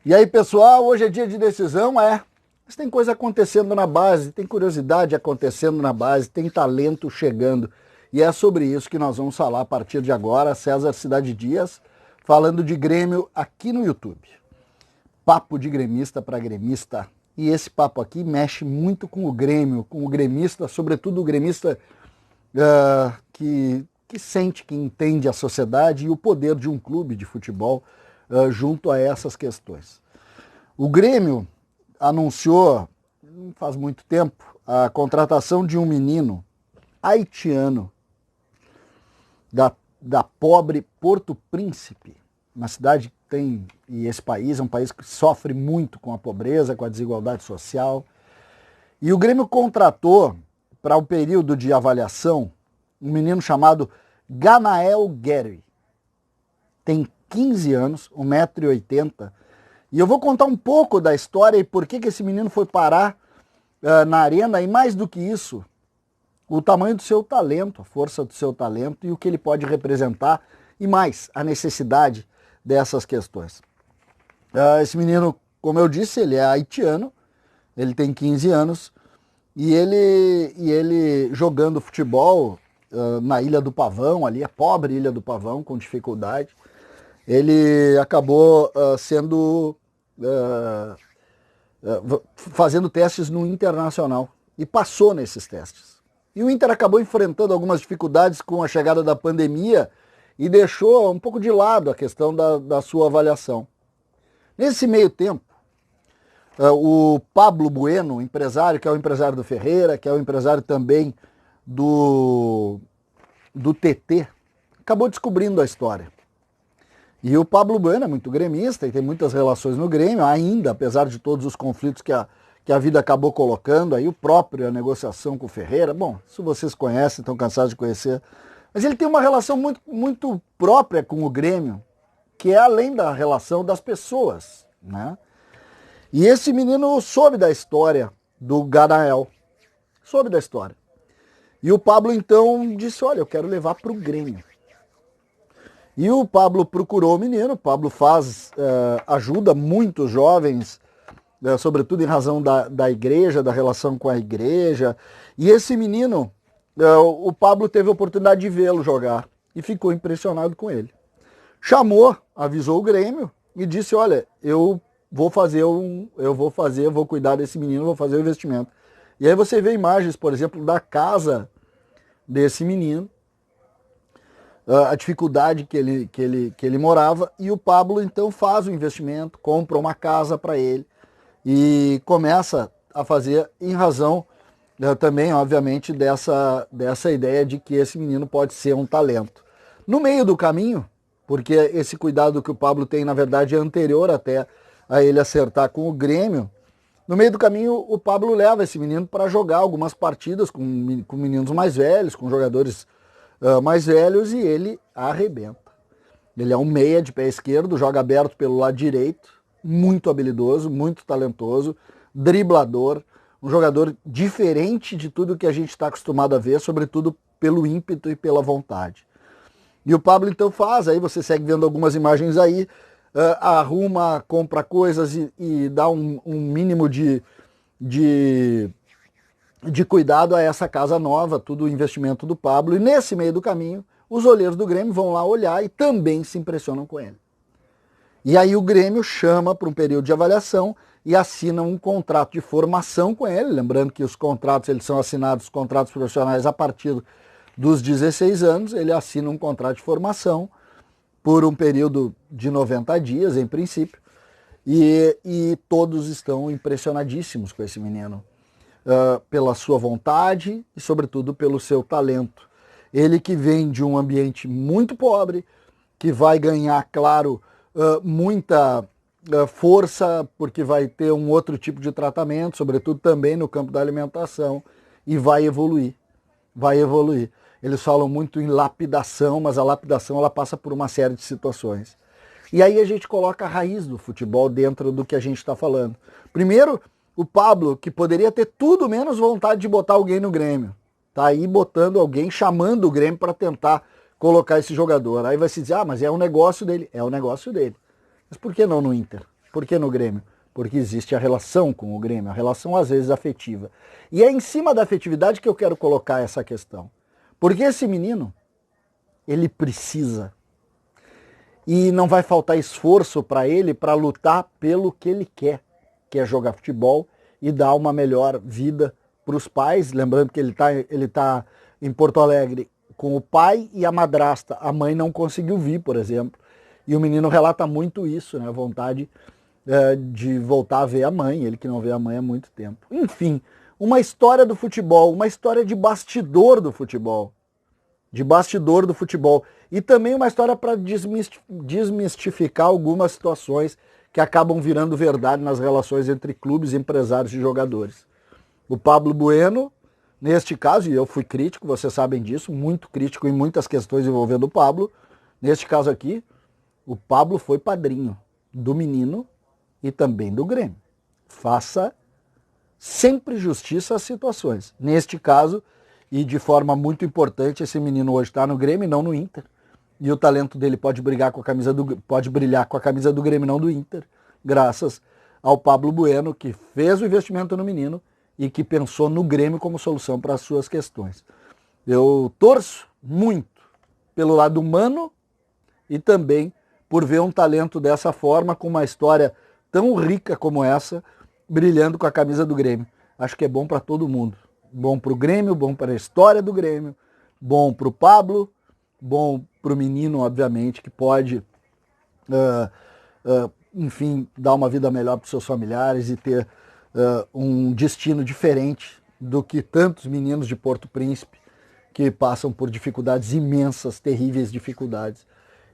E aí, pessoal, hoje é dia de decisão, mas tem coisa acontecendo na base, tem curiosidade acontecendo na base, tem talento chegando. E é sobre isso que nós vamos falar a partir de agora. César Cidade Dias, falando de Grêmio aqui no YouTube. Papo de gremista para gremista. E esse papo aqui mexe muito com o Grêmio, com o gremista, sobretudo o gremista que sente, que entende a sociedade e o poder de um clube de futebol junto a essas questões. O Grêmio anunciou, não faz muito tempo, a contratação de um menino haitiano da pobre Porto Príncipe, uma cidade que tem, e esse país é um país que sofre muito com a pobreza, com a desigualdade social. E o Grêmio contratou, para o período de avaliação, um menino chamado Ganael Guerri. Tem 15 anos, 1,80 m, e eu vou contar um pouco da história e por que esse menino foi parar na arena, e mais do que isso, o tamanho do seu talento, a força do seu talento e o que ele pode representar, e mais, a necessidade dessas questões. Esse menino, como eu disse, ele é haitiano, ele tem 15 anos, e ele jogando futebol na Ilha do Pavão, ali, a pobre Ilha do Pavão, com dificuldade, ele acabou fazendo testes no Internacional e passou nesses testes. E o Inter acabou enfrentando algumas dificuldades com a chegada da pandemia e deixou um pouco de lado a questão da sua avaliação. Nesse meio tempo, o Pablo Bueno, empresário, que é o empresário do Ferreira, que é o empresário também do TT, acabou descobrindo a história. E o Pablo Bueno é muito gremista e tem muitas relações no Grêmio, ainda, apesar de todos os conflitos que a vida acabou colocando, aí o próprio, a negociação com o Ferreira. Bom, isso vocês conhecem, estão cansados de conhecer. Mas ele tem uma relação muito, muito própria com o Grêmio, que é além da relação das pessoas, né? E esse menino soube da história do Ganael, soube da história. E o Pablo então disse, olha, eu quero levar para o Grêmio. E o Pablo procurou o menino, o Pablo ajuda muitos jovens, sobretudo em razão da igreja, da relação com a igreja. E esse menino, o Pablo teve a oportunidade de vê-lo jogar e ficou impressionado com ele. Chamou, avisou o Grêmio e disse, olha, eu vou cuidar desse menino, vou fazer o investimento. E aí você vê imagens, por exemplo, da casa desse menino, a dificuldade que ele morava, e o Pablo então faz o investimento, compra uma casa para ele e começa a fazer em razão também, obviamente, dessa ideia de que esse menino pode ser um talento. No meio do caminho, porque esse cuidado que o Pablo tem, na verdade, é anterior até a ele acertar com o Grêmio, no meio do caminho o Pablo leva esse menino para jogar algumas partidas com meninos mais velhos, com jogadores mais velhos, e ele arrebenta. Ele é um meia de pé esquerdo, joga aberto pelo lado direito, muito habilidoso, muito talentoso, driblador, um jogador diferente de tudo que a gente está acostumado a ver, sobretudo pelo ímpeto e pela vontade. E o Pablo então faz, aí você segue vendo algumas imagens aí, arruma, compra coisas e dá um mínimo de cuidado a essa casa nova, tudo o investimento do Pablo. E nesse meio do caminho, os olheiros do Grêmio vão lá olhar e também se impressionam com ele. E aí o Grêmio chama para um período de avaliação e assina um contrato de formação com ele. Lembrando que os contratos, eles são assinados, os contratos profissionais, a partir dos 16 anos. Ele assina um contrato de formação por um período de 90 dias, em princípio. E todos estão impressionadíssimos com esse menino. Pela sua vontade e, sobretudo, pelo seu talento. Ele que vem de um ambiente muito pobre, que vai ganhar, claro, muita força, porque vai ter um outro tipo de tratamento, sobretudo também no campo da alimentação, e vai evoluir. Vai evoluir. Eles falam muito em lapidação, mas a lapidação ela passa por uma série de situações. E aí a gente coloca a raiz do futebol dentro do que a gente está falando. Primeiro, o Pablo, que poderia ter tudo menos vontade de botar alguém no Grêmio. Tá aí botando alguém, chamando o Grêmio para tentar colocar esse jogador. Aí vai se dizer, mas é um negócio dele. É o negócio dele. Mas por que não no Inter? Por que no Grêmio? Porque existe a relação com o Grêmio, a relação às vezes afetiva. E é em cima da afetividade que eu quero colocar essa questão. Porque esse menino, ele precisa. E não vai faltar esforço para ele para lutar pelo que ele quer, que é jogar futebol e dar uma melhor vida para os pais. Lembrando que ele tá em Porto Alegre com o pai e a madrasta. A mãe não conseguiu vir, por exemplo. E o menino relata muito isso, né? A vontade de voltar a ver a mãe, ele que não vê a mãe há muito tempo. Enfim, uma história do futebol, uma história de bastidor do futebol. De bastidor do futebol. E também uma história para desmistificar algumas situações que acabam virando verdade nas relações entre clubes, empresários e jogadores. O Pablo Bueno, neste caso, e eu fui crítico, vocês sabem disso, muito crítico em muitas questões envolvendo o Pablo. Neste caso aqui, o Pablo foi padrinho do menino e também do Grêmio. Faça sempre justiça às situações. Neste caso, e de forma muito importante, esse menino hoje está no Grêmio e não no Inter. E o talento dele pode brilhar com a camisa do Grêmio, não do Inter, graças ao Pablo Bueno, que fez o investimento no menino e que pensou no Grêmio como solução para as suas questões. Eu torço muito pelo lado humano e também por ver um talento dessa forma, com uma história tão rica como essa, brilhando com a camisa do Grêmio. Acho que é bom para todo mundo. Bom para o Grêmio, bom para a história do Grêmio, bom para o Pablo, bom para o menino, obviamente, que pode, enfim, dar uma vida melhor para os seus familiares e ter um destino diferente do que tantos meninos de Porto Príncipe que passam por dificuldades imensas, terríveis dificuldades,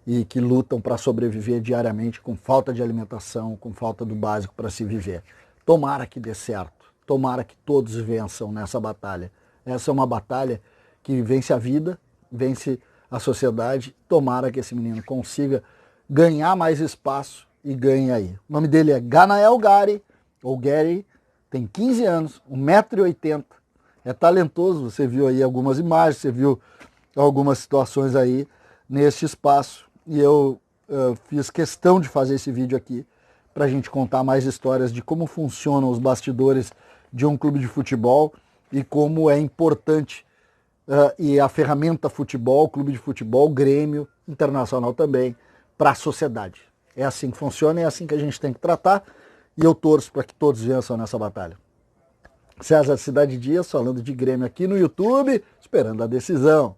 e que lutam para sobreviver diariamente com falta de alimentação, com falta do básico para se viver. Tomara que dê certo, tomara que todos vençam nessa batalha. Essa é uma batalha que vence a vida, vence a sociedade. Tomara que esse menino consiga ganhar mais espaço e ganhe aí. O nome dele é Ganael Gary, ou Gary, tem 15 anos, 1,80 m, é talentoso, você viu aí algumas imagens, você viu algumas situações aí neste espaço. E eu fiz questão de fazer esse vídeo aqui para a gente contar mais histórias de como funcionam os bastidores de um clube de futebol e como é importante e a ferramenta futebol, clube de futebol, Grêmio, Internacional também, para a sociedade. É assim que funciona, é assim que a gente tem que tratar e eu torço para que todos vençam nessa batalha. César Cidade Dias falando de Grêmio aqui no YouTube, esperando a decisão.